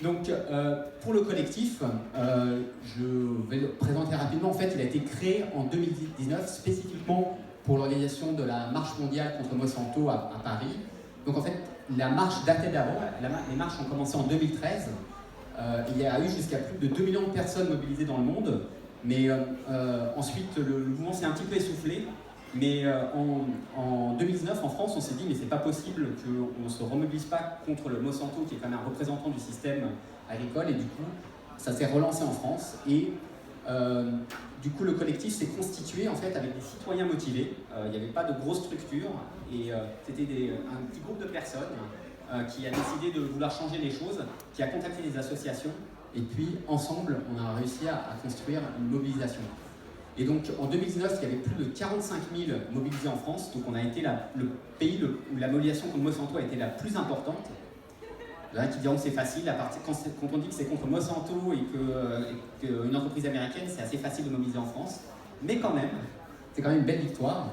Donc, pour le collectif, je vais le présenter rapidement. En fait, il a été créé en 2019 spécifiquement pour l'organisation de la marche mondiale contre Monsanto à Paris. Donc, en fait, la marche datait d'avant. Les marches ont commencé en 2013. Il y a eu jusqu'à plus de 2 millions de personnes mobilisées dans le monde. Mais ensuite, le mouvement s'est un petit peu essoufflé. Mais en 2019, en France, on s'est dit mais c'est pas possible qu'on ne se remobilise pas contre le Monsanto, qui est quand même un représentant du système agricole, et du coup, ça s'est relancé en France. Et du coup, le collectif s'est constitué en fait avec des citoyens motivés. Il n'y avait pas de grosse structure, et c'était un petit groupe de personnes qui a décidé de vouloir changer les choses, qui a contacté des associations, et puis ensemble, on a réussi à construire une mobilisation. Et donc en 2019, il y avait plus de 45 000 mobilisés en France, donc on a été le pays où la mobilisation contre Monsanto a été la plus importante. Il y en a qui diront que c'est facile, quand on dit que c'est contre Monsanto et qu'une entreprise américaine, c'est assez facile de mobiliser en France, mais quand même, c'est quand même une belle victoire.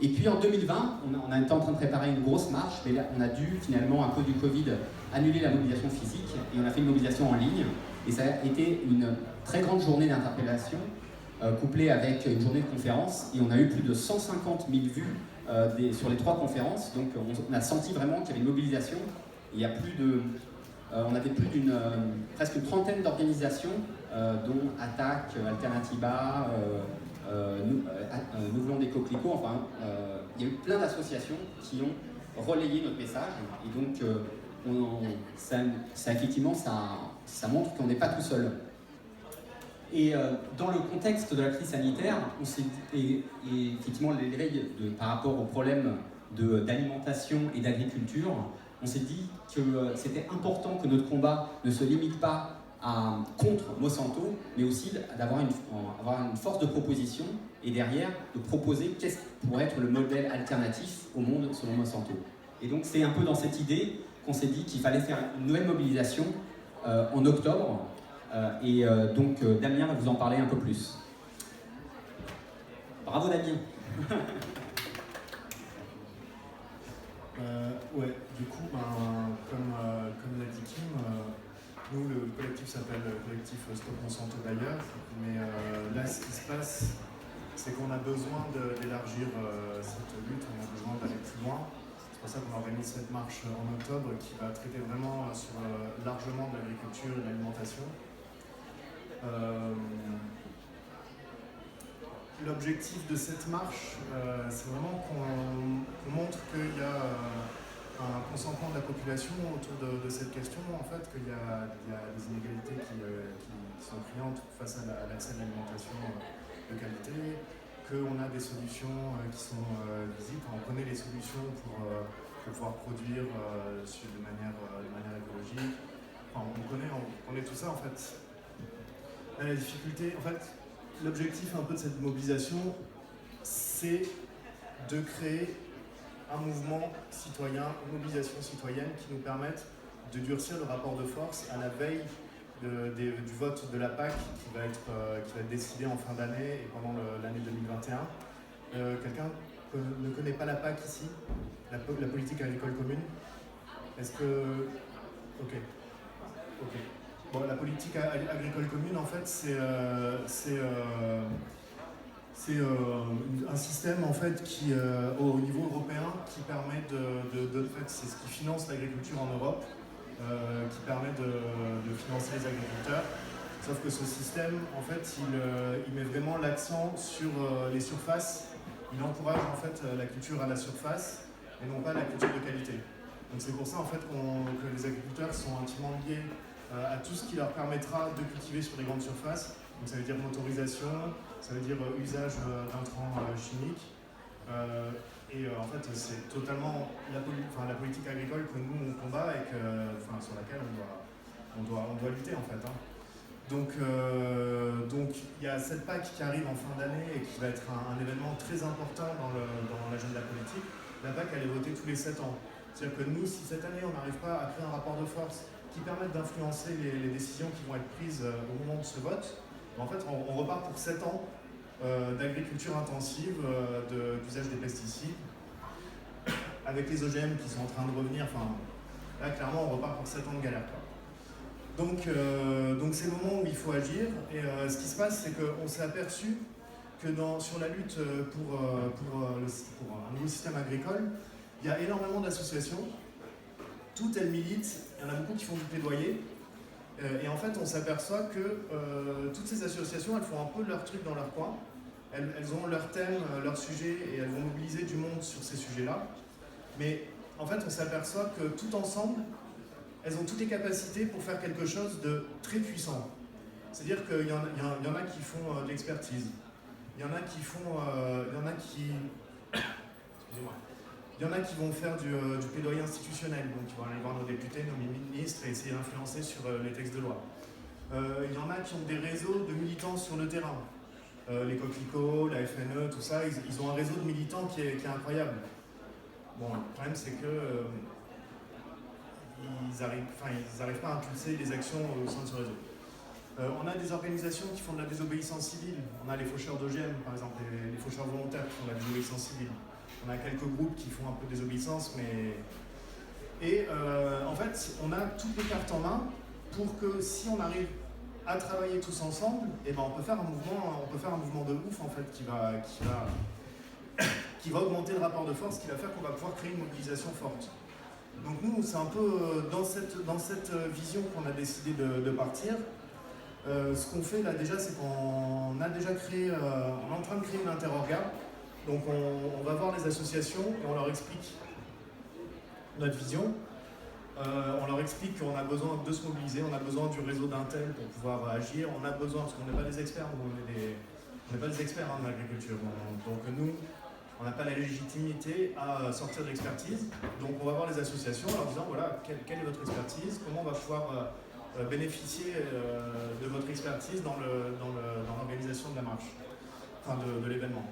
Et puis en 2020, on a été en train de préparer une grosse marche, mais là, on a dû finalement, à cause du Covid, annuler la mobilisation physique, et on a fait une mobilisation en ligne, et ça a été une très grande journée d'interpellation, couplé avec une journée de conférence, et on a eu plus de 150 000 vues sur les 3 conférences, donc on a senti vraiment qu'il y avait une mobilisation. Il y a on avait presque une trentaine d'organisations, dont Attac, Alternativa, Nous voulons des coquelicots, enfin, il y a eu plein d'associations qui ont relayé notre message, et donc effectivement, ça montre qu'on n'est pas tout seul. Et dans le contexte de la crise sanitaire, et effectivement l'éveil par rapport aux problèmes d'alimentation et d'agriculture, on s'est dit que c'était important que notre combat ne se limite pas contre Monsanto, mais aussi d'avoir une force de proposition, et derrière de proposer qu'est-ce qui pourrait être le modèle alternatif au monde selon Monsanto. Et donc c'est un peu dans cette idée qu'on s'est dit qu'il fallait faire une nouvelle mobilisation en octobre. Donc Damien va vous en parler un peu plus. Bravo Damien. Ouais, du coup, comme l'a dit Kim, nous, le collectif s'appelle le collectif Stop Monsanto d'ailleurs, mais là, ce qui se passe, c'est qu'on a besoin d'élargir cette lutte, on a besoin d'aller plus loin. C'est pour ça qu'on organise cette marche en octobre qui va traiter vraiment sur largement de l'agriculture et de l'alimentation. L'objectif de cette marche, c'est vraiment qu'on montre qu'il y a un consentement de la population autour de cette question, en fait, qu'il y a des inégalités qui sont criantes face à l'accès à l'alimentation de qualité, qu'on a des solutions qui sont visibles, on connaît les solutions pour pouvoir produire de manière écologique. Enfin, on connaît tout ça, en fait. La difficulté, en fait, l'objectif un peu de cette mobilisation, c'est de créer un mouvement citoyen, une mobilisation citoyenne qui nous permette de durcir le rapport de force à la veille du vote de la PAC qui va être décidé en fin d'année et pendant l'année 2021. Quelqu'un ne connaît pas la PAC ici, la politique agricole commune? Est-ce que... Ok. Bon, la politique agricole commune, en fait, c'est un système en fait qui, au niveau européen, qui permet en fait, c'est ce qui finance l'agriculture en Europe, qui permet de financer les agriculteurs. Sauf que ce système, en fait, il met vraiment l'accent sur les surfaces. Il encourage en fait la culture à la surface et non pas la culture de qualité. Donc c'est pour ça en fait que les agriculteurs sont intimement liés à tout ce qui leur permettra de cultiver sur les grandes surfaces. Donc ça veut dire motorisation, ça veut dire usage d'intrants chimiques. En fait, c'est totalement la politique agricole que nous on combat et sur laquelle on doit lutter en fait. Donc il y a cette PAC qui arrive en fin d'année et qui va être un événement très important dans l'agenda politique. La PAC, elle est votée tous les 7 ans. C'est-à-dire que nous, si cette année on n'arrive pas à créer un rapport de force qui permette d'influencer les décisions qui vont être prises au moment de ce vote, en fait on repart pour 7 ans d'agriculture intensive, d'usage des pesticides, avec les OGM qui sont en train de revenir. Enfin, là clairement on repart pour 7 ans de galère, quoi. Donc c'est le moment où il faut agir. Et ce qui se passe, c'est qu'on s'est aperçu que sur la lutte pour un nouveau système agricole, il y a énormément d'associations. Toutes elles militent. Il y en a beaucoup qui font du plaidoyer. Et en fait, on s'aperçoit que toutes ces associations, elles font un peu leur truc dans leur coin. Elles ont leur thème, leur sujet, et elles vont mobiliser du monde sur ces sujets-là. Mais en fait, on s'aperçoit que tout ensemble, elles ont toutes les capacités pour faire quelque chose de très puissant. C'est-à-dire qu'il y en a qui font de l'expertise. Il y en a qui font... Excusez-moi. Il y en a qui vont faire du plaidoyer institutionnel, donc ils vont aller voir nos députés, nos ministres et essayer d'influencer sur les textes de loi. Il y en a qui ont des réseaux de militants sur le terrain. Les Coquelicots, la FNE, tout ça, ils ont un réseau de militants qui est incroyable. Bon, le problème c'est que ils n'arrivent pas à impulser les actions au sein de ce réseau. On a des organisations qui font de la désobéissance civile. On a les faucheurs d'OGM, par exemple, les faucheurs volontaires qui font de la désobéissance civile. On a quelques groupes qui font un peu de désobéissance, mais... Et en fait, on a toutes les cartes en main pour que si on arrive à travailler tous ensemble, eh ben, on peut faire un mouvement de ouf en fait, qui va augmenter le rapport de force, qui va faire qu'on va pouvoir créer une mobilisation forte. Donc nous, c'est un peu dans cette vision qu'on a décidé de partir. Ce qu'on fait là déjà, c'est qu'on a déjà créé, on est en train de créer une interorga. Donc on va voir les associations et on leur explique notre vision. On leur explique qu'on a besoin de se mobiliser, on a besoin du réseau d'Intel pour pouvoir agir. On a besoin, parce qu'on n'est pas des experts, on n'est pas des experts de l'agriculture. Donc nous, on n'a pas la légitimité à sortir de l'expertise. Donc on va voir les associations en leur disant voilà, quelle est votre expertise, comment on va pouvoir bénéficier de votre expertise dans l'organisation de la marche, enfin de l'événement.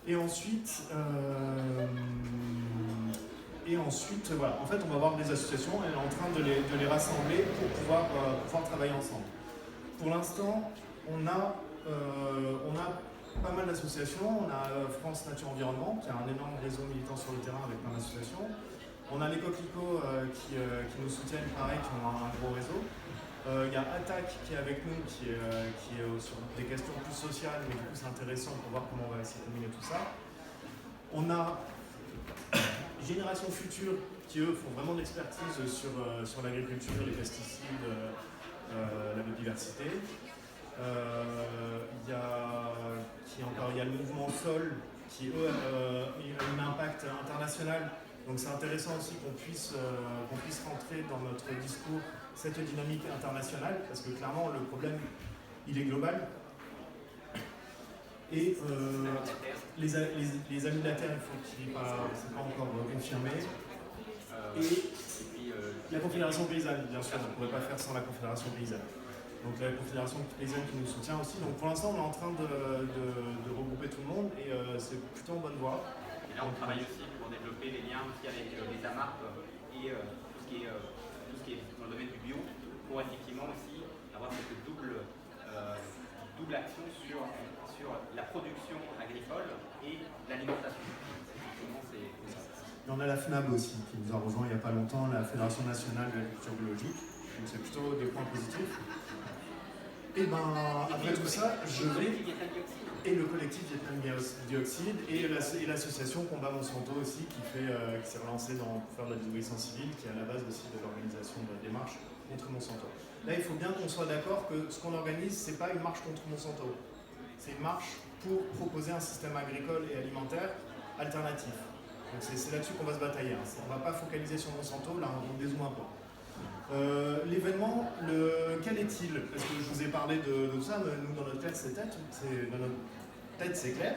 Et ensuite, voilà. En fait, on va voir des associations et on est en train de les rassembler pour pouvoir travailler ensemble. Pour l'instant, on a pas mal d'associations. On a France Nature Environnement, qui a un énorme réseau militant sur le terrain avec plein d'associations. On a les Coquelicots qui nous soutiennent, pareil, qui ont un gros réseau. Il y a Attaque qui est avec nous, qui est sur des questions plus sociales, mais du coup c'est intéressant pour voir comment on va essayer de combiner tout ça. On a Génération Future qui eux font vraiment de l'expertise sur l'agriculture, les pesticides, la biodiversité. Il y a le mouvement Sol qui eux a un impact international. Donc c'est intéressant aussi qu'on puisse rentrer dans notre discours cette dynamique internationale, parce que clairement le problème il est global. Et les amis de la Terre, il faut c'est pas encore confirmé. Et la Confédération Paysanne, bien sûr, on ne pourrait pas faire sans la Confédération Paysanne. Donc la Confédération Paysanne qui nous soutient aussi. Donc pour l'instant on est en train de regrouper tout le monde et c'est plutôt en bonne voie. Et là on travaille aussi pour développer les liens aussi avec les AMAP et tout ce qui est dans le domaine du bio, pour effectivement aussi avoir cette double action sur la production agricole et l'alimentation. Et on a la FNAB aussi qui nous a rejoint il n'y a pas longtemps, la Fédération Nationale de l'Agriculture Biologique. Donc c'est plutôt des points positifs. Et ben après tout ça, et le collectif Vietnam Dioxide et l'association Combat Monsanto aussi qui s'est relancée pour faire de la désobéissance civile, qui est à la base aussi de l'organisation de la démarche contre Monsanto. Là, il faut bien qu'on soit d'accord que ce qu'on organise, c'est pas une marche contre Monsanto. C'est une marche pour proposer un système agricole et alimentaire alternatif. Donc c'est là-dessus qu'on va se batailler. Hein. On ne va pas focaliser sur Monsanto, là on dézoome un peu. L'événement, quel est-il? Parce que je vous ai parlé de tout ça, mais nous dans notre tête c'est clair.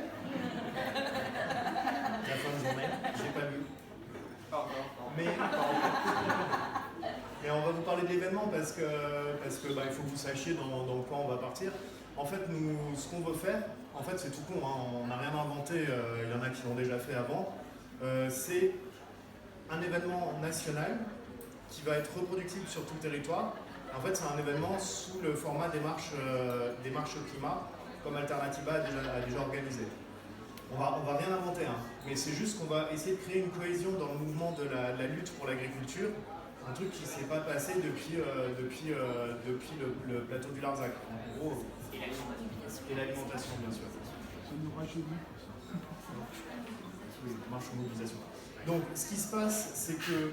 La fin de journée, j'ai pas vu. Mais on va vous parler de l'événement parce que il faut que vous sachiez dans quoi on va partir. En fait, nous, ce qu'on veut faire, en fait c'est tout con, hein, on n'a rien inventé, il y en a qui l'ont déjà fait avant. C'est un événement national qui va être reproductible sur tout le territoire. En fait, c'est un événement sous le format des marches climat, comme Alternativa a déjà organisé. On va rien inventer, hein, mais c'est juste qu'on va essayer de créer une cohésion dans le mouvement de la lutte pour l'agriculture, un truc qui ne s'est pas passé depuis le plateau du Larzac. En gros, et l'alimentation, bien sûr. Oui, marche en mobilisation. Donc, ce qui se passe, c'est que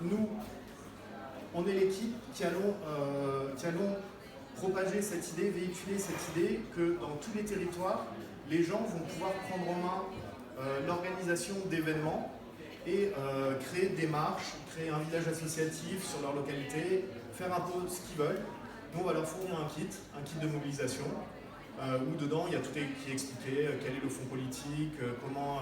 nous, on est l'équipe qui allons propager cette idée, véhiculer cette idée que dans tous les territoires, les gens vont pouvoir prendre en main l'organisation d'événements et créer des marches, créer un village associatif sur leur localité, faire un peu ce qu'ils veulent. Nous, on va leur fournir un kit de mobilisation, où dedans, il y a tout qui est expliqué, quel est le fond politique, comment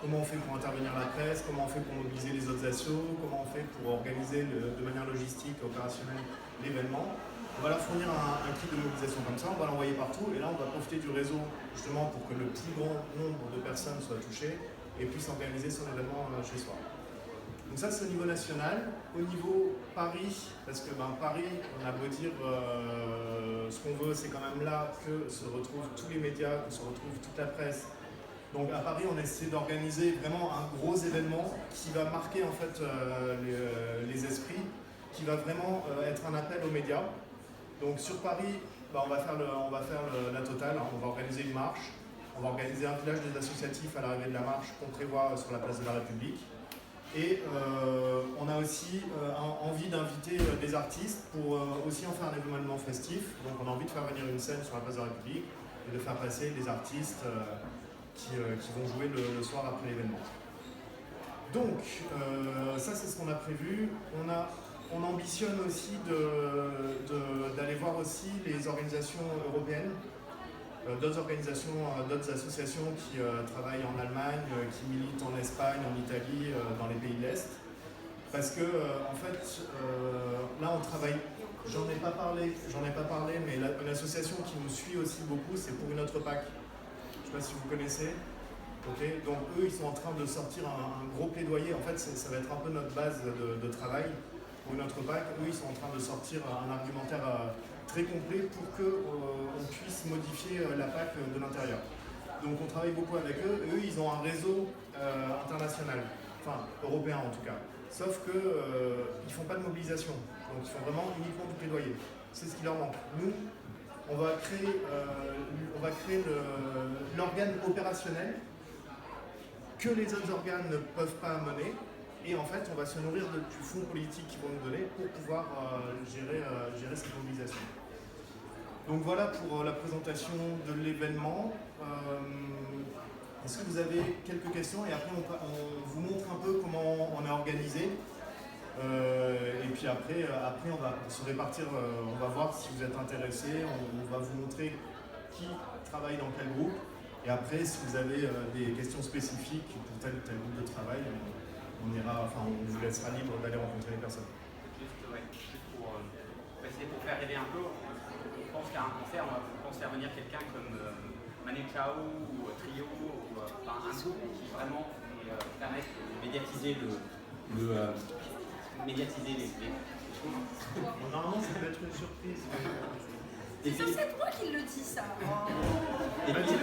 on fait pour intervenir la presse, comment on fait pour mobiliser les autres assos, comment on fait pour organiser de manière logistique, opérationnelle, l'événement. On va leur fournir un kit de mobilisation comme ça, on va l'envoyer partout, et là, on va profiter du réseau, justement, pour que le plus grand nombre de personnes soient touchées et puissent organiser son événement chez soi. Donc ça, c'est au niveau national. Au niveau Paris, parce que Paris, on a beau dire ce qu'on veut, c'est quand même là que se retrouvent tous les médias, que se retrouve toute la presse. Donc à Paris, on essaie d'organiser vraiment un gros événement qui va marquer en fait les esprits, qui va vraiment être un appel aux médias. Donc sur Paris, on va faire la totale, hein. On va organiser une marche, on va organiser un village des associatifs à l'arrivée de la marche qu'on prévoit sur la place de la République. Et on a aussi envie d'inviter des artistes pour aussi en faire un événement festif. Donc on a envie de faire venir une scène sur la place de la République et de faire passer des artistes qui vont jouer le soir après l'événement. Donc ça c'est ce qu'on a prévu. On ambitionne aussi d'aller voir aussi les organisations européennes, d'autres organisations, d'autres associations qui travaillent en Allemagne, qui militent en Espagne, en Italie, dans les pays de l'Est. Parce que, en fait, là on travaille, j'en ai pas parlé, mais une association qui nous suit aussi beaucoup, c'est Pour une autre PAC. Je ne sais pas si vous connaissez. Okay. Donc eux, ils sont en train de sortir un gros plaidoyer. En fait, ça va être un peu notre base de travail. Pour une autre PAC, eux, ils sont en train de sortir un argumentaire très complet pour qu'on puisse modifier la PAC de l'intérieur. Donc on travaille beaucoup avec eux. Eux, ils ont un réseau international, enfin européen en tout cas. Sauf qu'ils ne font pas de mobilisation. Donc ils font vraiment uniquement du plaidoyer. C'est ce qui leur manque. Nous, on va créer l'organe opérationnel que les autres organes ne peuvent pas mener. Et en fait, on va se nourrir du fonds politique qu'ils vont nous donner pour pouvoir gérer cette mobilisation. Donc voilà pour la présentation de l'événement. Est-ce que vous avez quelques questions? Et après, on vous montre un peu comment on est organisé. Et puis après, on va se répartir, on va voir si vous êtes intéressés, on va vous montrer qui travaille dans quel groupe. Et après, si vous avez des questions spécifiques pour tel ou tel groupe de travail, on vous laissera libre d'aller rencontrer les personnes. Juste pour essayer pour faire rêver un peu, on pense qu'à un concert, on pense faire venir quelqu'un comme Manu Chao ou Trio, ou un groupe qui vraiment permet de médiatiser les choses. Normalement, ça peut être une surprise. C'est censé être moi qui le dis, ça. Et puis,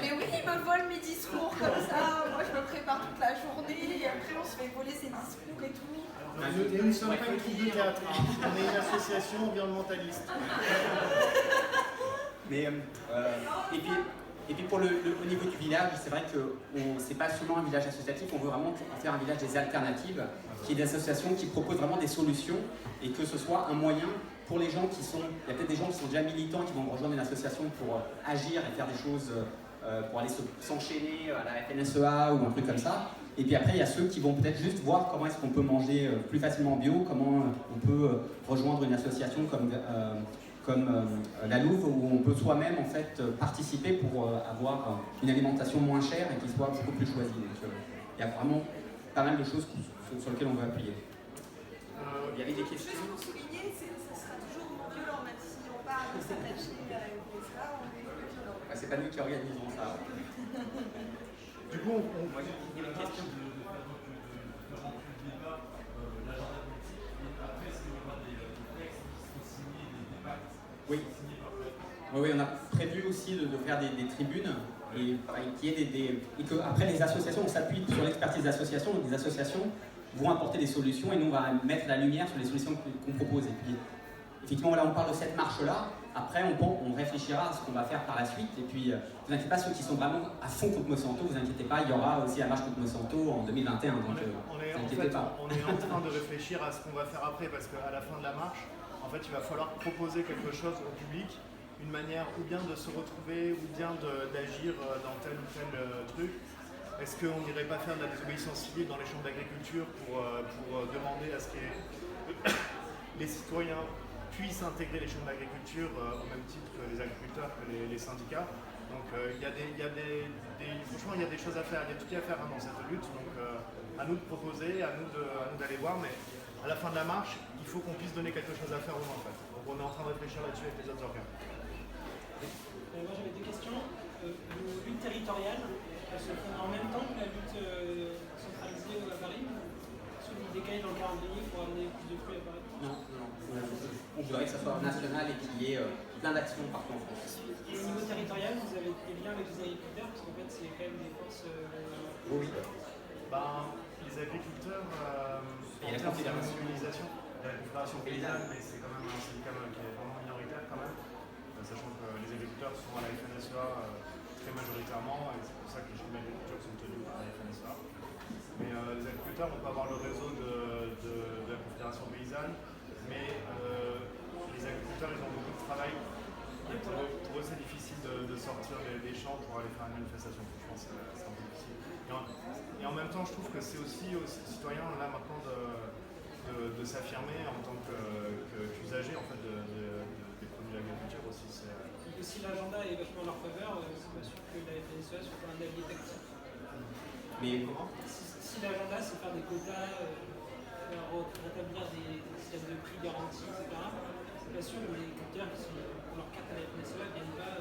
Mais oui, il me vole mes discours comme ça. Moi, je me prépare toute la journée et après, on se fait voler ses discours et tout. Nous ne sommes pas une troupe de théâtre, on est une association environnementaliste. Mais, et puis au niveau du village, c'est vrai que c'est pas seulement un village associatif, on veut vraiment faire un village des alternatives, qui est des associations qui proposent vraiment des solutions et que ce soit un moyen pour les gens qui sont, il y a peut-être des gens qui sont déjà militants qui vont rejoindre une association pour agir et faire des choses, pour aller s'enchaîner à la FNSEA ou un truc comme ça. Et puis après, il y a ceux qui vont peut-être juste voir comment est-ce qu'on peut manger plus facilement bio, comment on peut rejoindre une association comme la Louve, où on peut soi-même en fait participer pour avoir une alimentation moins chère et qui soit beaucoup plus choisie. Donc il y a vraiment pas mal de choses sur lesquelles on veut appuyer. Il y avait des questions. Juste pour souligner, ça sera toujours violent, même si on parle de s'attacher à une ça, on est violent. C'est pas nous qui organisons ça. Du coup, Moi, il y avait une question. Oui. Oui, on a prévu aussi de faire des tribunes et que après les associations, on s'appuie sur l'expertise des associations. Donc des associations vont apporter des solutions et nous on va mettre la lumière sur les solutions qu'on propose. Et puis effectivement là on parle de cette marche-là, après on réfléchira à ce qu'on va faire par la suite. Et puis vous inquiétez pas, ceux qui sont vraiment à fond contre Monsanto, vous inquiétez pas, il y aura aussi la marche contre Monsanto en 2021. Donc on est en train de réfléchir à ce qu'on va faire après, parce qu'à la fin de la marche, en fait il va falloir proposer quelque chose au public, une manière ou bien de se retrouver ou bien d'agir dans tel ou tel truc. Est-ce qu'on n'irait pas faire de la désobéissance civile dans les chambres d'agriculture pour demander à ce que les citoyens puissent intégrer les chambres d'agriculture au même titre que les agriculteurs, que les syndicats? Donc franchement il y a des choses à faire, il y a tout à faire dans cette lutte, donc à nous de proposer, à nous d'aller voir, mais à la fin de la marche, il faut qu'on puisse donner quelque chose à faire aux gens en fait. Donc on est en train de réfléchir là-dessus avec les autres organes. Moi j'avais deux questions. Lutte territoriale, elle se fait en même temps que la lutte centralisée à Paris, ou celui décalé dans le calendrier pour amener plus de fruits à Paris? Non. On voudrait que ça soit national et qu'il y ait plein d'actions partout en France. Et au niveau territorial, vous avez des liens avec les agriculteurs, parce qu'en fait c'est quand même des forces... Oui. Les agriculteurs, et la confédération. La confédération paysanne, mais c'est quand même un syndicat qui est vraiment minoritaire quand même, sachant que les agriculteurs sont à la FNSEA très majoritairement, et c'est pour ça que les chambres d'agriculture sont tenues par la FNSEA. Mais les agriculteurs, on peut avoir le réseau de la confédération paysanne, mais les agriculteurs, ils ont beaucoup de travail. Et pour eux, c'est difficile de sortir des champs pour aller faire une manifestation. Je pense que c'est un peu difficile. Et en même temps, je trouve que c'est aussi aux citoyens, là, maintenant, de s'affirmer en tant qu'usagers en fait, des produits de l'agriculture aussi. Si l'agenda est vachement en leur faveur, c'est pas sûr que la FNSEA soit pas un allié tactique. Mais comment? Si l'agenda c'est faire des quotas, rétablir des systèmes de prix garantis, etc., c'est pas sûr que les agriculteurs qui sont pour leur carte à la FNSEA ne viennent pas.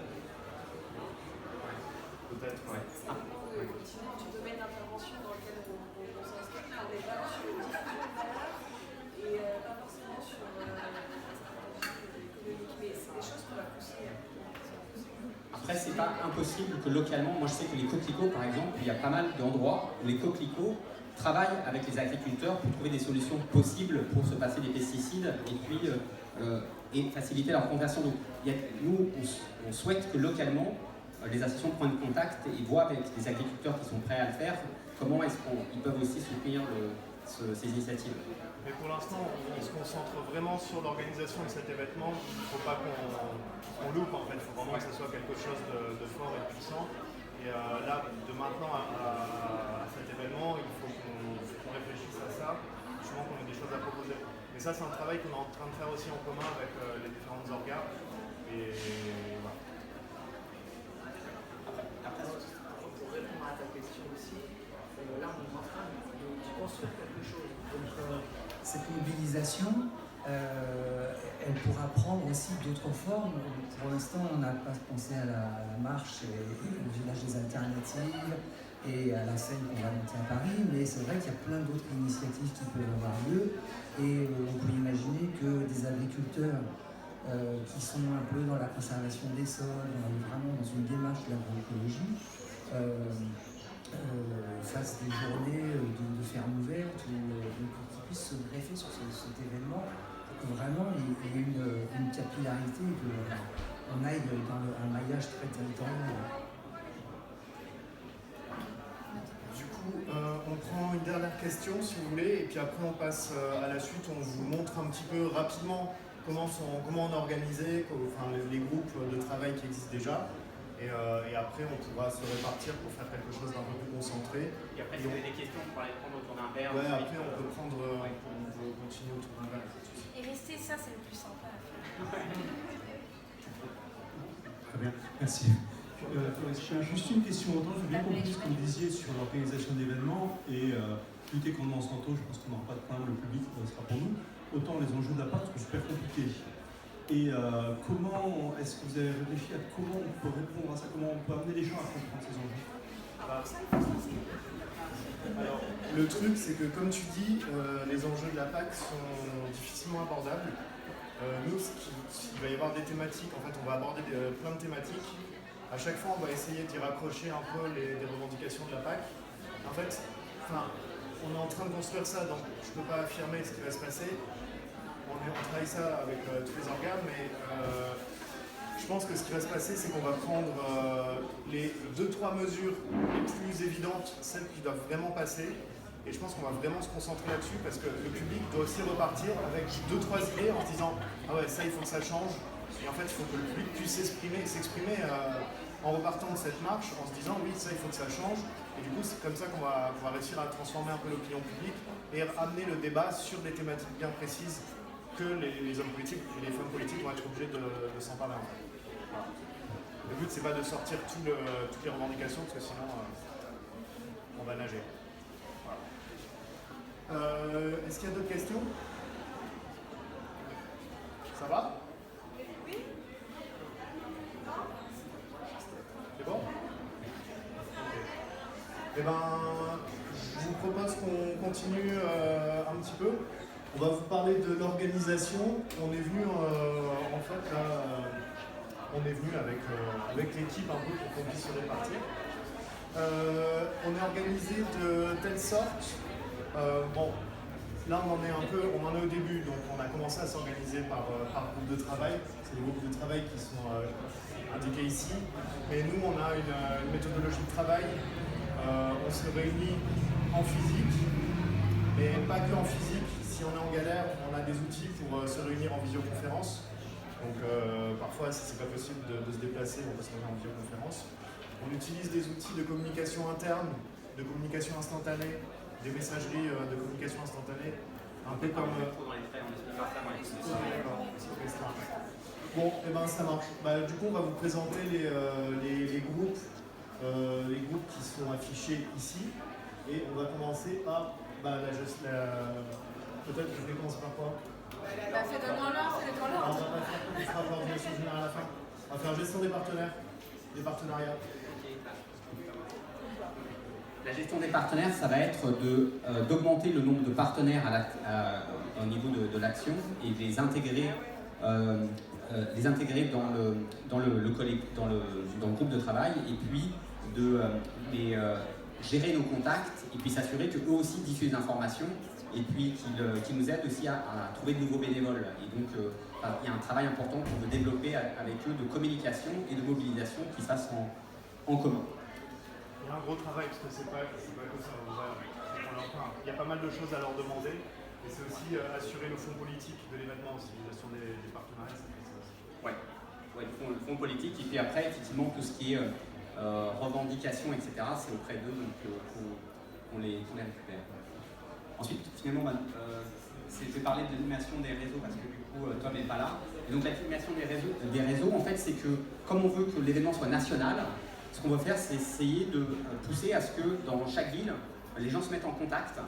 Peut-être, ouais. Effectivement, du domaine d'intervention dans lequel on s'inscrit, on est vraiment sur le diffusion de valeur et pas forcément sur la stratégie économique, mais c'est des choses qu'on va pousser. Après, c'est pas impossible que localement, moi je sais que les coquelicots par exemple, il y a pas mal d'endroits où les coquelicots travaillent avec les agriculteurs pour trouver des solutions possibles pour se passer des pesticides et puis et faciliter leur conversion. Donc, nous, on souhaite que localement, les associations prennent contact et voient avec les agriculteurs qui sont prêts à le faire comment est-ce qu'ils peuvent aussi soutenir ces initiatives. Mais pour l'instant, on se concentre vraiment sur l'organisation de cet événement. Il ne faut pas qu'on loupe en fait, il faut vraiment que ce soit quelque chose de fort et de puissant. Et là, de maintenant à cet événement, il faut qu'on réfléchisse à ça, justement qu'on ait des choses à proposer. Mais ça, c'est un travail qu'on est en train de faire aussi en commun avec les différentes organes. Et voilà. Pour répondre à ta question aussi, là on est en train de construire quelque chose. Donc cette mobilisation, elle pourra prendre aussi d'autres formes. Pour l'instant, on n'a pas pensé à la marche et au village des alternatives et à la scène qu'on va monter à Paris, mais c'est vrai qu'il y a plein d'autres initiatives qui peuvent avoir lieu et on peut imaginer que des agriculteurs qui sont un peu dans la conservation des sols, vraiment dans une démarche de l'agroécologie, fassent des journées de ferme ouverte ou qu'ils puissent se greffer sur cet événement pour que vraiment il y ait une capillarité et qu'on aille dans un maillage très territorial. Du coup, on prend une dernière question si vous voulez, et puis après on passe à la suite. On vous montre un petit peu rapidement comment on a organisé, les groupes de travail qui existent déjà. Et après, on pourra se répartir pour faire quelque chose d'un peu plus concentré. Et après, si vous avez des questions, on pourra les prendre autour d'un verre. Ouais, après, on peut continuer autour d'un verre. Et rester, ça, c'est le plus sympa à faire. Très bien, merci. Juste une question. Autant j'ai bien compris ce que vous disiez sur l'organisation d'événements et lutter contre Monsanto, je pense qu'on n'aura pas de problème, le public sera pour nous. Autant les enjeux de la part sont super compliqués. Et comment est-ce que vous avez réfléchi à comment on peut répondre à ça, comment on peut amener les gens à comprendre ces enjeux? Alors, le truc, c'est que comme tu dis, les enjeux de la PAC sont difficilement abordables. Nous, il va y avoir des thématiques, en fait, on va aborder plein de thématiques. À chaque fois, on va essayer d'y raccrocher un peu les revendications de la PAC. En fait, on est en train de construire ça, donc je ne peux pas affirmer ce qui va se passer. On travaille ça avec tous les organes, mais je pense que ce qui va se passer, c'est qu'on va prendre les 2-3 mesures les plus évidentes, celles qui doivent vraiment passer, et je pense qu'on va vraiment se concentrer là-dessus, parce que le public doit aussi repartir avec 2-3 idées en se disant « Ah ouais, ça, il faut que ça change », et en fait, il faut que le public puisse s'exprimer en repartant de cette marche, en se disant « Oui, ça, il faut que ça change », et du coup, c'est comme ça qu'on va réussir à transformer un peu l'opinion publique et amener le débat sur des thématiques bien précises que les hommes politiques et les femmes politiques vont être obligés de s'emparer. Voilà. Le but, c'est pas de sortir toutes les revendications, parce que sinon, on va nager. Voilà. Est-ce qu'il y a d'autres questions? Ça va? Oui. C'est bon? Eh ben, je vous propose qu'on continue un petit peu. On va vous parler de l'organisation. On est venu, en fait, là, on est venu avec l'équipe un peu pour qu'on puisse se répartir. On est organisé de telle sorte. Bon, là on en est au début, donc on a commencé à s'organiser par groupe de travail. C'est les groupes de travail qui sont indiqués ici. Et nous, on a une méthodologie de travail. On se réunit en physique, mais pas que en physique. Si on est en galère, on a des outils pour se réunir en visioconférence. Donc parfois, si c'est pas possible de se déplacer, on peut se réunir en visioconférence. On utilise des outils de communication interne, de communication instantanée, des messageries de communication instantanée, un peu comme... Bon, et ben ça marche. Du coup, on va vous présenter les groupes qui sont affichés ici. Et on va commencer par... Peut-être que je vais commencer par quoi? Fais-le-moi l'ordre, fais-le-moi On l'ordre. va pas faire comme ça, l'organisation générale à la fin. On va faire gestion des partenaires, des partenariats. La gestion des partenaires, ça va être d'augmenter le nombre de partenaires au niveau de l'action et de les intégrer dans le groupe de travail, et puis de gérer nos contacts, et puis s'assurer qu'eux aussi diffusent l'information, et puis qu'ils nous aident aussi à trouver de nouveaux bénévoles. Et donc il y a un travail important qu'on veut développer avec eux de communication et de mobilisation qui se fasse en commun. Il y a un gros travail, parce que c'est pas que ça. Il y a pas mal de choses à leur demander, et c'est aussi assurer le fond politique de l'événement aussi, la gestion des partenariats. Ouais, le fond politique, et puis après, effectivement, tout ce qui est revendications, etc., c'est auprès d'eux qu'on les récupère. Ensuite, finalement, je vais parler de l'animation des réseaux, parce que du coup, Tom n'est pas là. Et donc, l'animation des réseaux, en fait, c'est que, comme on veut que l'événement soit national, ce qu'on va faire, c'est essayer de pousser à ce que dans chaque ville, les gens se mettent en contact,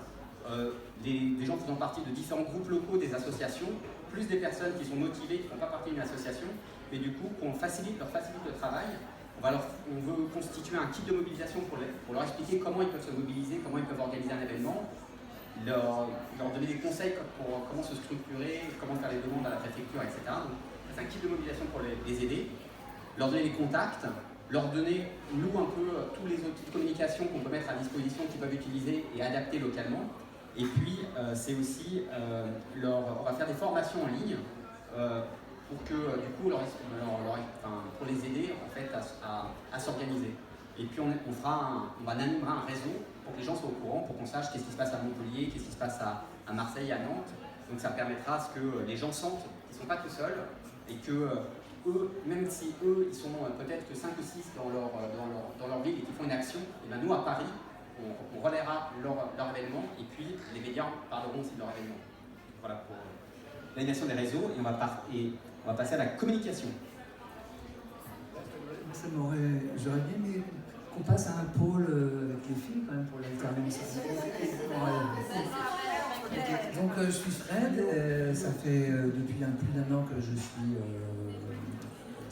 des gens faisant partie de différents groupes locaux, des associations, plus des personnes qui sont motivées, qui ne font pas partie d'une association, mais du coup, qu'on leur facilite le travail. On veut constituer un kit de mobilisation pour leur expliquer comment ils peuvent se mobiliser, comment ils peuvent organiser un événement, leur donner des conseils pour comment se structurer, comment faire les demandes à la préfecture, etc. Donc, c'est un kit de mobilisation pour les aider, leur donner des contacts, leur donner, nous, un peu tous les outils de communication qu'on peut mettre à disposition, qu'ils peuvent utiliser et adapter localement. Et puis, c'est aussi, on va faire des formations en ligne pour que, du coup, pour les aider, en fait, à s'organiser. Et puis, on animera un réseau pour que les gens soient au courant, pour qu'on sache qu'est-ce qui se passe à Montpellier, qu'est-ce qui se passe à Marseille, à Nantes. Donc, ça permettra à ce que les gens sentent qu'ils ne sont pas tout seuls, et que eux, même si eux, ils sont peut-être que 5 ou 6 dans leur ville et qu'ils font une action, et bien nous, à Paris, on relaiera leur événement, et puis les médias parleront aussi de leur événement. Voilà pour l'animation des réseaux, et on va passer à la communication. J'aurais bien aimé qu'on passe à un pôle avec les filles quand même pour l'alternance. Donc je suis Fred, ça fait depuis plus d'1 an que je suis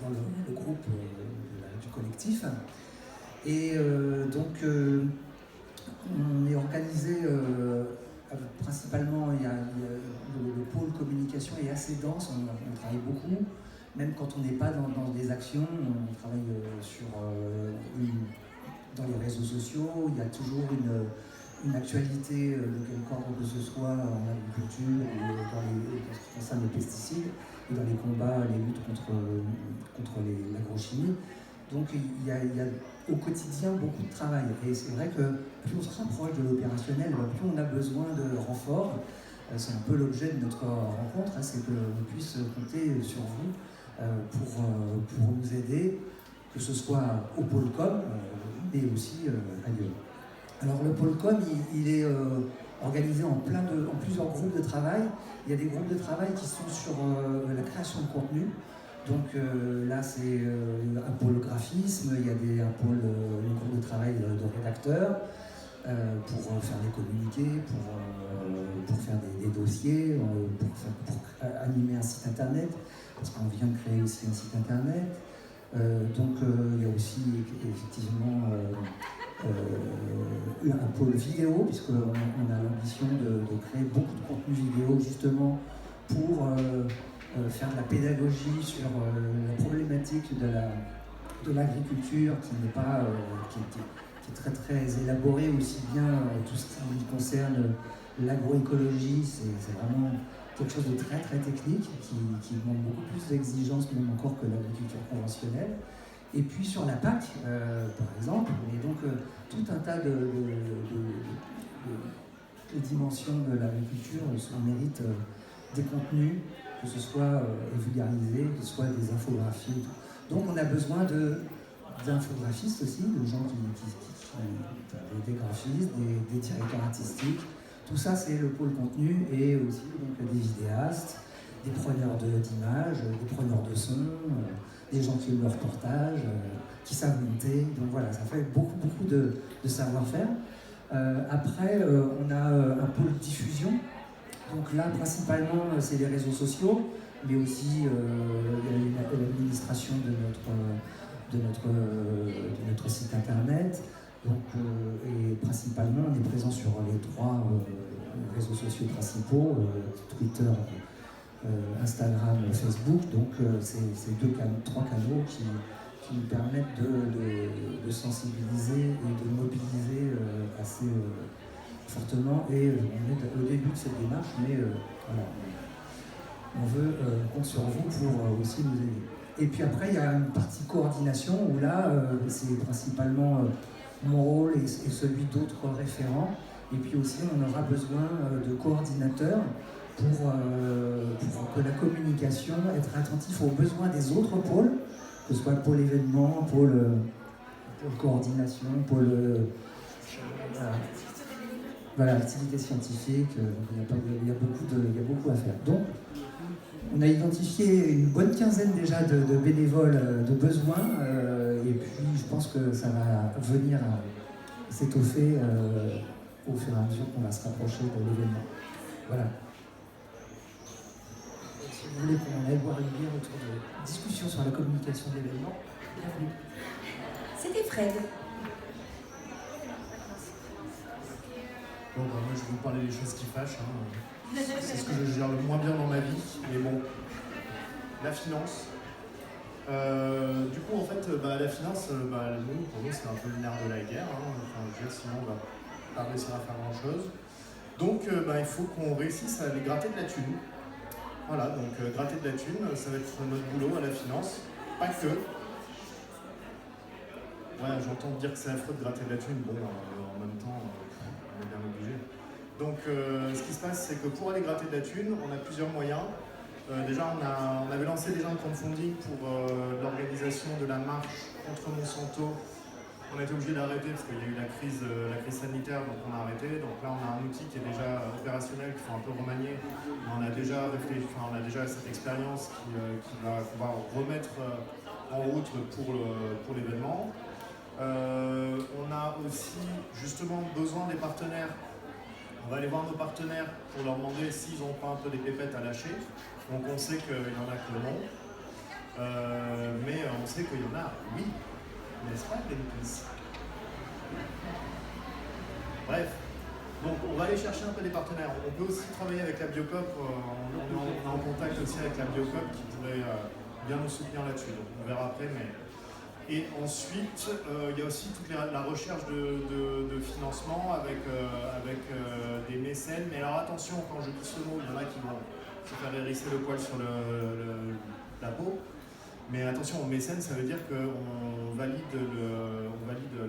dans le groupe du collectif. Et donc on est organisé principalement, le pôle communication est assez dense, on travaille beaucoup. Même quand on n'est pas dans des actions, on travaille dans les réseaux sociaux, il y a toujours une actualité de quelque ordre que ce soit en agriculture ou dans ce qui concerne les pesticides et dans les combats, les luttes contre l'agrochimie. Donc il y a au quotidien beaucoup de travail. Et c'est vrai que plus on se rapproche de l'opérationnel, plus on a besoin de renforts. C'est un peu l'objet de notre rencontre, hein, c'est qu'on puisse compter sur vous pour nous aider, que ce soit au pôle com, mais aussi ailleurs. Alors le pôle com, il est organisé en plusieurs groupes de travail. Il y a des groupes de travail qui sont sur la création de contenu. Donc là, c'est un pôle graphisme, il y a un groupe de travail de rédacteurs pour faire des communiqués, pour faire des dossiers, pour animer un site internet, parce qu'on vient de créer aussi un site internet. Donc il y a aussi effectivement un pôle vidéo, puisqu'on a l'ambition de créer beaucoup de contenu vidéo justement pour faire de la pédagogie sur la problématique de l'agriculture qui n'est pas qui est très très élaborée, aussi bien tout ce qui concerne l'agroécologie, c'est vraiment quelque chose de très très technique qui demande beaucoup plus d'exigences même encore que l'agriculture conventionnelle. Et puis sur la PAC, par exemple, et donc tout un tas de dimensions de l'agriculture méritent des contenus, que ce soit vulgarisé, que ce soit des infographies. Donc on a besoin d'infographistes aussi, de gens des graphistes, des directeurs artistiques. Tout ça, c'est le pôle contenu, et aussi donc, des vidéastes, des preneurs d'images, des preneurs de son, des gens qui ont le reportage, qui savent monter. Donc voilà, ça fait beaucoup de savoir-faire. Après, on a un pôle diffusion. Donc là, principalement, c'est les réseaux sociaux, mais aussi l'administration de notre site internet. Donc, et principalement, on est présent sur les 3 réseaux sociaux principaux, Twitter, Instagram, Facebook. Donc, c'est 3 canaux qui nous permettent de sensibiliser et de mobiliser assez fortement. Et on est au début de cette démarche, mais voilà, on compte sur vous pour aussi nous aider. Et puis après, il y a une partie coordination où là, c'est principalement mon rôle et celui d'autres référents. Et puis aussi, on aura besoin de coordinateurs pour que la communication, être attentif aux besoins des autres pôles, que ce soit le pôle événement, pôle coordination, pôle activité scientifique. Il y a beaucoup à faire. Donc, on a identifié une bonne quinzaine déjà de bénévoles de besoins, et puis je pense que ça va venir à s'étoffer au fur et à mesure qu'on va se rapprocher de l'événement. Voilà. Si vous voulez qu'on aille boire une bière autour de discussion sur la communication de l'événement, bienvenue. C'était Fred. Bon, moi je vais vous parler des choses qui fâchent. C'est ce que je gère le moins bien dans ma vie, mais bon, la finance. Du coup, en fait, la finance, pour nous, c'est un peu le nerf de la guerre. Sinon, on va pas réussir à faire grand-chose. Donc, il faut qu'on réussisse à aller gratter de la thune. Voilà, donc gratter de la thune, ça va être notre boulot à la finance. Pas que. Ouais, j'entends dire que c'est affreux de gratter de la thune. Bon, en même temps, on est bien obligé. Donc, ce qui se passe, c'est que pour aller gratter de la thune, on a plusieurs moyens. Déjà, on avait lancé déjà un crowdfunding pour l'organisation de la marche contre Monsanto. On a été obligé d'arrêter parce qu'il y a eu la crise sanitaire, donc on a arrêté. Donc là, on a un outil qui est déjà opérationnel, qu'il faut un peu remanier. On a déjà réfléchi, on a déjà cette expérience qu'on va remettre en route pour l'événement. On a aussi justement besoin des partenaires. On va aller voir nos partenaires pour leur demander s'ils n'ont pas un peu des pépettes à lâcher. Donc on sait qu'il y en a que non. Mais on sait qu'il y en a, oui. N'est-ce pas, Greenpeace? Bref. Donc on va aller chercher un peu des partenaires. On peut aussi travailler avec la Biocop. On est en contact aussi avec la Biocop qui pourrait bien nous soutenir là-dessus. Donc on verra après, mais Et ensuite, il y a aussi toute la recherche de financement avec des mécènes. Mais alors attention, quand je dis ce mot, il y en a qui vont se faire hérisser le poil sur la peau. Mais attention, mécène, ça veut dire qu'on valide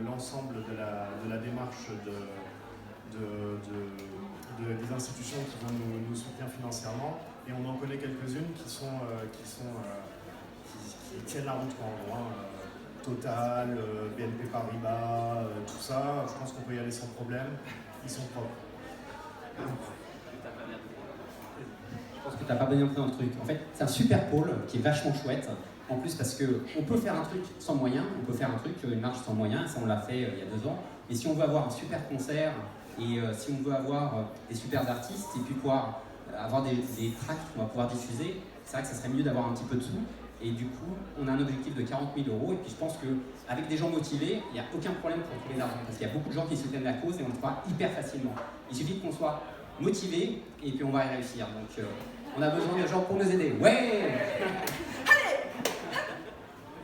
l'ensemble de la démarche des institutions qui vont nous soutenir financièrement. Et on en connaît quelques-unes qui tiennent la route en gros. Total, BNP Paribas, tout ça, je pense qu'on peut y aller sans problème, ils sont propres. Je pense que tu n'as pas bien pris dans le truc. En fait, c'est un super pôle qui est vachement chouette. En plus, parce qu'on peut faire un truc sans moyens, on peut faire un truc, une marche sans moyens, ça on l'a fait il y a 2 ans. Et si on veut avoir un super concert, et si on veut avoir des super artistes, et puis pouvoir avoir des tracks qu'on va pouvoir diffuser, c'est vrai que ça serait mieux d'avoir un petit peu de sous. Et du coup, on a un objectif de 40 000 €. Et puis je pense qu'avec des gens motivés, il n'y a aucun problème pour trouver l'argent. Parce qu'il y a beaucoup de gens qui soutiennent la cause et on le fera hyper facilement. Il suffit qu'on soit motivé et puis on va y réussir. Donc on a besoin de gens pour nous aider. Ouais.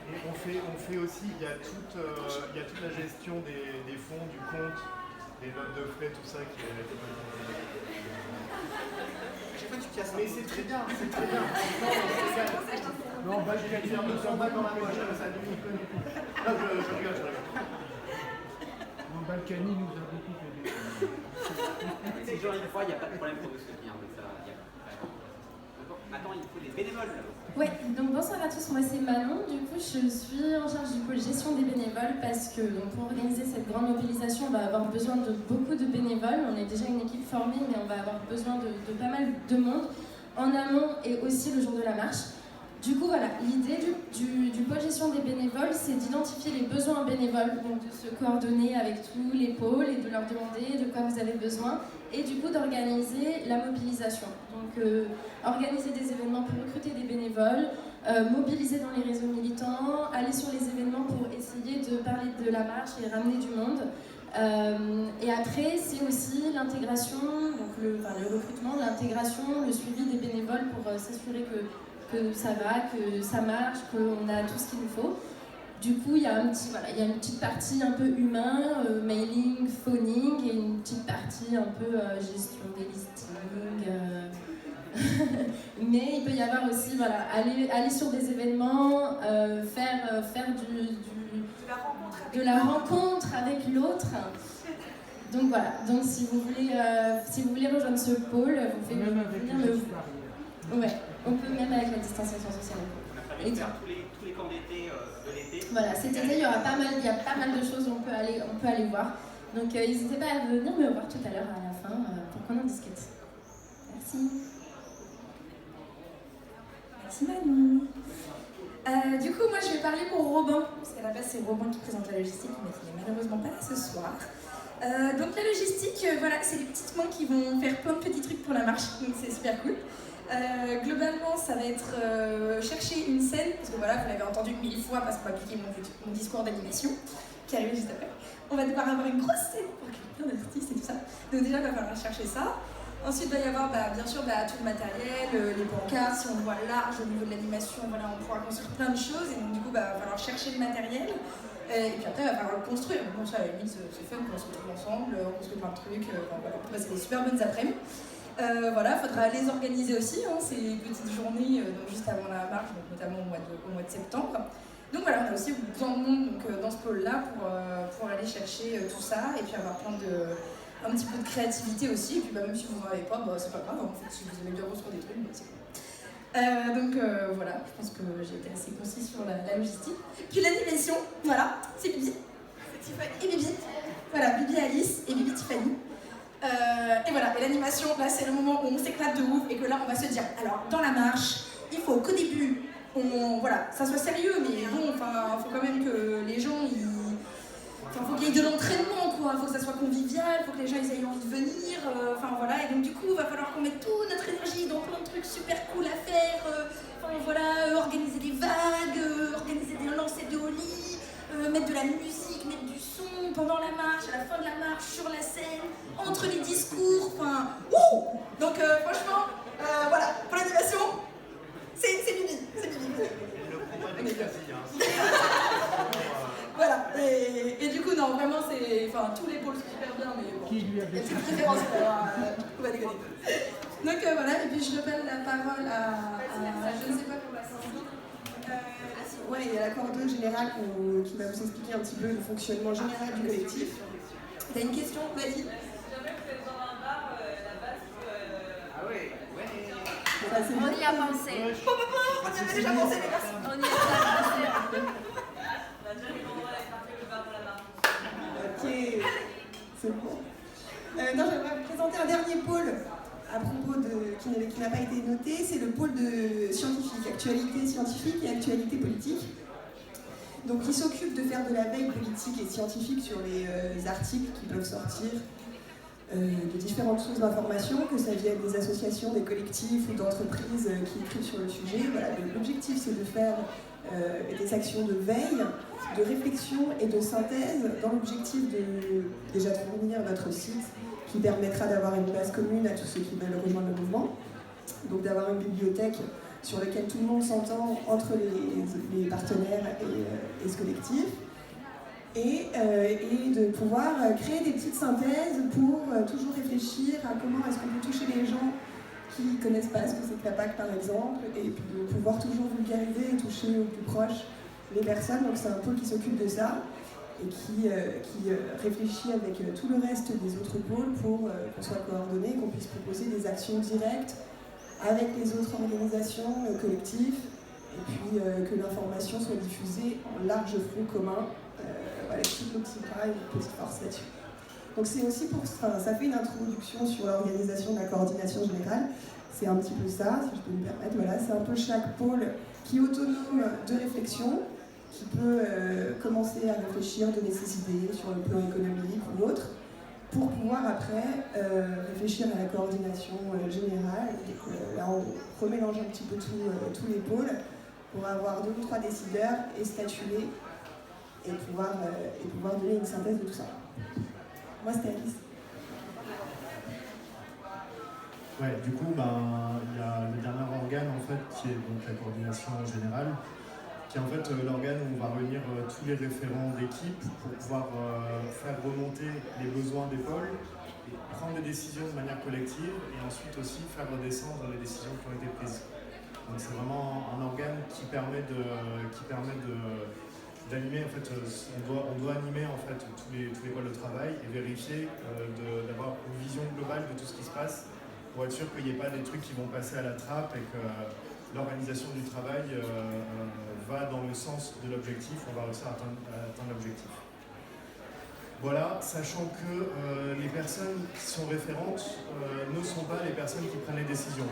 Et on fait aussi, il y a toute la gestion des fonds, du compte, des notes de frais, tout ça qui est... Mais c'est très bien, c'est très bien. Non, bah je vais faire de son bac dans la poche, ça lui connaît. Non, je rigole. Balkany nous a beaucoup aidé. C'est genre une fois, il n'y a pas de problème pour nous soutenir. Donc ça, maintenant, il faut des bénévoles. Ouais, donc bonsoir à tous, moi c'est Manon. Du coup, je suis en charge du pôle gestion des bénévoles parce que donc, pour organiser cette grande mobilisation, on va avoir besoin de beaucoup de bénévoles. On est déjà une équipe formée, mais on va avoir besoin de pas mal de monde en amont et aussi le jour de la marche. Du coup, voilà, l'idée du pôle gestion des bénévoles, c'est d'identifier les besoins bénévoles, donc de se coordonner avec tous les pôles et de leur demander de quoi vous avez besoin, et du coup d'organiser la mobilisation. Donc, organiser des événements pour recruter des bénévoles, mobiliser dans les réseaux militants, aller sur les événements pour essayer de parler de la marche et ramener du monde. Et après, c'est aussi l'intégration, donc le recrutement, l'intégration, le suivi des bénévoles pour s'assurer que ça va, que ça marche, qu'on a tout ce qu'il nous faut. Du coup, il y a une petite partie un peu humain, mailing, phoning, et une petite partie un peu gestion des listings. Mais il peut y avoir aussi, voilà, aller sur des événements, faire de la rencontre avec l'autre. Donc voilà, donc si vous voulez rejoindre ce pôle, vous pouvez venir me voir. Ouais, on peut même avec la distanciation sociale. On a prévu de faire tous les camps d'été de l'été. Voilà, cet été, il y a pas mal de choses où on peut aller voir. Donc n'hésitez pas à venir me voir tout à l'heure à la fin pour qu'on en discute. Merci. Merci Manon. Du coup, moi je vais parler pour Robin, parce qu'à la base c'est Robin qui présente la logistique, mais qui n'est malheureusement pas là ce soir. Donc la logistique, voilà, c'est les petites mains qui vont faire plein de petits trucs pour la marche, donc c'est super cool. Globalement, ça va être chercher une scène, parce que voilà, vous l'avez entendu 1000 fois parce qu'on va appliquer mon discours d'animation, qui arrive juste après. On va devoir avoir une grosse scène pour qu'il y ait plein d'artistes et tout ça. Donc déjà, il va falloir chercher ça. Ensuite, il va y avoir bien sûr tout le matériel, les pancartes, si on voit large au niveau de l'animation, voilà, on pourra construire plein de choses. Et donc du coup, il va falloir chercher le matériel. Et puis après, il va falloir le construire. Bon, ça, à la limite, c'est fun, on se retrouve ensemble, on construit plein de trucs. Voilà, on peut passer des super bonnes après-midi. Voilà, il faudra les organiser aussi, hein, ces petites journées donc juste avant la marche, donc notamment au mois de septembre. Donc voilà, on a aussi besoin de monde donc, dans ce pôle-là pour aller chercher tout ça et puis avoir un petit peu de créativité aussi. Et puis même si vous n'en avez pas, c'est pas grave, en fait, si vous aimez bien construire des trucs, c'est cool. Donc voilà, je pense que j'ai été assez concis sur la logistique. Puis l'animation, voilà, c'est Bibi, c'est Tiffany et Bibi. Voilà, Bibi Alice et Bibi Tiffany. Et voilà, et l'animation, là c'est le moment où on s'éclate de ouf et que là on va se dire, alors dans la marche, il faut qu'au début, ça soit sérieux, mais bon, enfin, faut quand même que les gens, faut qu'il y ait de l'entraînement, quoi, faut que ça soit convivial, faut que les gens ils aient envie de venir, enfin voilà, et donc du coup, il va falloir qu'on mette toute notre énergie dans plein de trucs super cool à faire, organiser des vagues, organiser des lancers de holly, mettre de la musique, mettre du son pendant la marche, à la fin de la marche, sur la scène, entre les discours, enfin, wouh! Donc franchement, voilà, pour l'animation, c'est Bibi, c'est Bibi. Le combat des quasi, hein. Non, vraiment, c'est. Enfin, tous les pôles sont super bien, mais bon. Qui lui a Il y a fait une petite préférence pour déconner. Donc voilà, et puis je donne la parole à je ne sais pas comment ça s'appelle. Ouais, il y a l'accord 2 général qui va vous expliquer un petit peu le fonctionnement général du collectif. T'as une question? Vas-y. On y a pensé. On y avait déjà pensé, les gars. On y a pensé. Ok, c'est bon. Non, j'aimerais vous présenter un dernier pôle à propos qui n'a pas été noté, c'est le pôle de scientifique, actualité scientifique et actualité politique. Donc il s'occupe de faire de la veille politique et scientifique sur les articles qui peuvent sortir de différentes sources d'information, que ça vienne des associations, des collectifs ou d'entreprises qui écrivent sur le sujet. Voilà, l'objectif c'est de faire des actions de veille, de réflexion et de synthèse dans l'objectif déjà de fournir notre site qui permettra d'avoir une base commune à tous ceux qui veulent rejoindre le mouvement, donc d'avoir une bibliothèque sur laquelle tout le monde s'entend entre les partenaires et ce collectif, et de pouvoir créer des petites synthèses pour toujours réfléchir à comment est-ce qu'on peut toucher les gens qui ne connaissent pas ce que c'est que la PAC par exemple, et puis de pouvoir toujours vulgariser et toucher au plus proche les personnes. Donc c'est un pôle qui s'occupe de ça et qui réfléchit avec tout le reste des autres pôles pour qu'on soit coordonnés, qu'on puisse proposer des actions directes avec les autres organisations, collectifs, et puis que l'information soit diffusée en large front commun. Voilà, toute l'Occitane, une petite force là-dessus. Donc c'est aussi pour ça, ça fait une introduction sur l'organisation de la coordination générale. C'est un petit peu ça, si je peux me permettre. Voilà, c'est un peu chaque pôle qui est autonome de réflexion, qui peut commencer à réfléchir, donner ses idées sur le plan économique ou autre, pour pouvoir après réfléchir à la coordination générale. Et là, on remélange un petit peu tous les pôles pour avoir 2 ou 3 décideurs et statuer et pouvoir donner une synthèse de tout ça. Moi, c'était Alice. Ouais, du coup, il y a le dernier organe en fait, qui est donc la coordination générale, qui est en fait l'organe où on va réunir tous les référents d'équipe pour pouvoir faire remonter les besoins des pôles, et prendre des décisions de manière collective et ensuite aussi faire redescendre les décisions qui ont été prises. Donc c'est vraiment un organe qui permet d'animer, en fait, on doit animer en fait tous les pôles de travail et vérifier d'avoir une vision globale de tout ce qui se passe pour être sûr qu'il n'y ait pas des trucs qui vont passer à la trappe et que l'organisation du travail va dans le sens de l'objectif, on va réussir à atteindre l'objectif. Voilà, sachant que les personnes qui sont référentes ne sont pas les personnes qui prennent les décisions.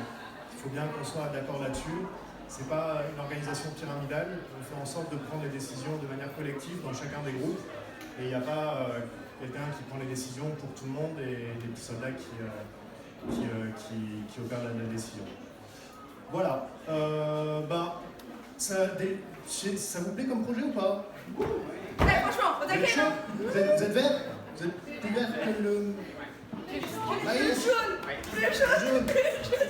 Il faut bien qu'on soit d'accord là-dessus. C'est pas une organisation pyramidale, on fait en sorte de prendre les décisions de manière collective dans chacun des groupes. Et il n'y a pas quelqu'un qui prend les décisions pour tout le monde et des petits soldats qui opèrent la décision. Voilà. Ça vous plaît comme projet ou pas? Ouais, franchement, au taquet, là. Vous êtes vert? Vous êtes plus vert que le... jaune.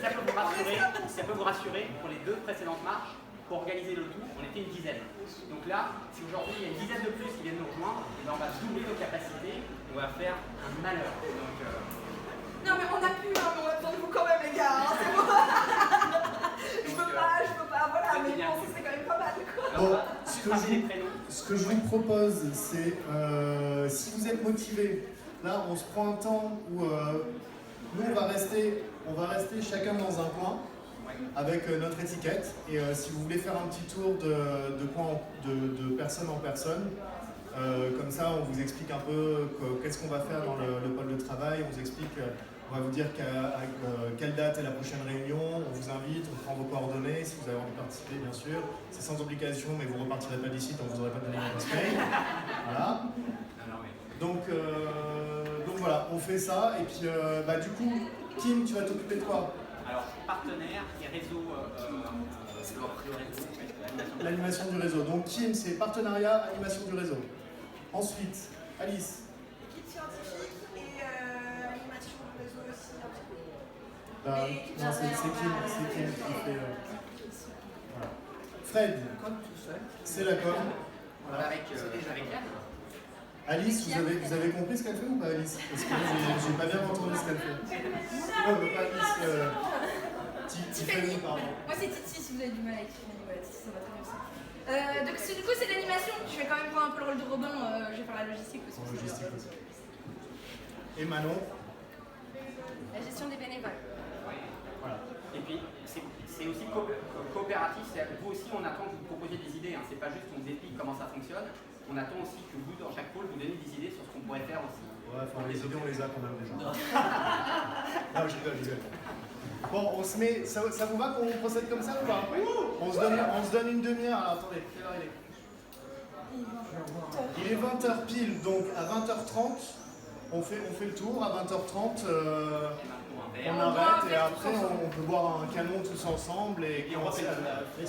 Ça peut vous rassurer, pour les 2 précédentes marches, pour organiser le tout, on était une dizaine. Donc là, si aujourd'hui il y a une dizaine de plus qui viennent nous rejoindre, on va doubler nos capacités, on va faire un malheur. Donc, non mais on a pu, hein, mais on a besoin de vous quand même les gars, hein, c'est bon. je peux pas, voilà, mais bon, ce serait quand même pas mal. Bon, ce que je vous propose, c'est si vous êtes motivés, là on se prend un temps où nous on va rester chacun dans un coin avec notre étiquette et si vous voulez faire un petit tour de personne en personne, comme ça on vous explique un peu qu'est-ce qu'on va faire dans le pôle de travail, on vous explique, on va vous dire quelle date est la prochaine réunion, on vous invite, on prend vos coordonnées si vous avez envie de participer bien sûr, c'est sans obligation mais vous ne repartirez pas d'ici tant que vous n'aurez pas donné une adresse mail. Voilà. Donc voilà, on fait ça et puis du coup, Kim, tu vas t'occuper de quoi? Alors, partenaire et réseau, l'animation du réseau. Donc Kim, c'est partenariat, animation du réseau. Ensuite, Alice. Équipe scientifique et animation du réseau aussi un petit peu. Non, c'est Kim qui fait... Voilà. Fred, c'est la com. Voilà. Avec Yann. Alice, vous avez compris ce qu'elle fait ou pas, Alice? Parce que j'ai pas bien entendu ce qu'elle fait. Non, mais pas Alice. Tiffany, pardon. Moi c'est Titi si vous avez du mal avec Tiffany. Voilà, Titi, ça va très bien aussi. Donc du coup c'est de l'animation. Je vais quand même prendre un peu le rôle de Robin. Je vais faire la logistique parce que Et Manon? La gestion des bénévoles. Voilà. Et puis, c'est aussi coopératif. Vous aussi, on attend que vous proposiez des idées. Hein. C'est pas juste qu'on vous explique comment ça fonctionne. On attend aussi que vous, dans chaque pôle, vous donniez des idées sur ce qu'on pourrait faire aussi. Ouais, enfin, les idées, on les a quand même déjà. Non, je rigole. Bon, on se met. Ça vous va qu'on procède comme ça ou pas? On se donne une demi-heure. Alors, attendez, quelle heure il est 20h pile, donc à 20h30. On fait le tour, à 20h30, on arrête et après on peut boire un canon tous ensemble et commencer la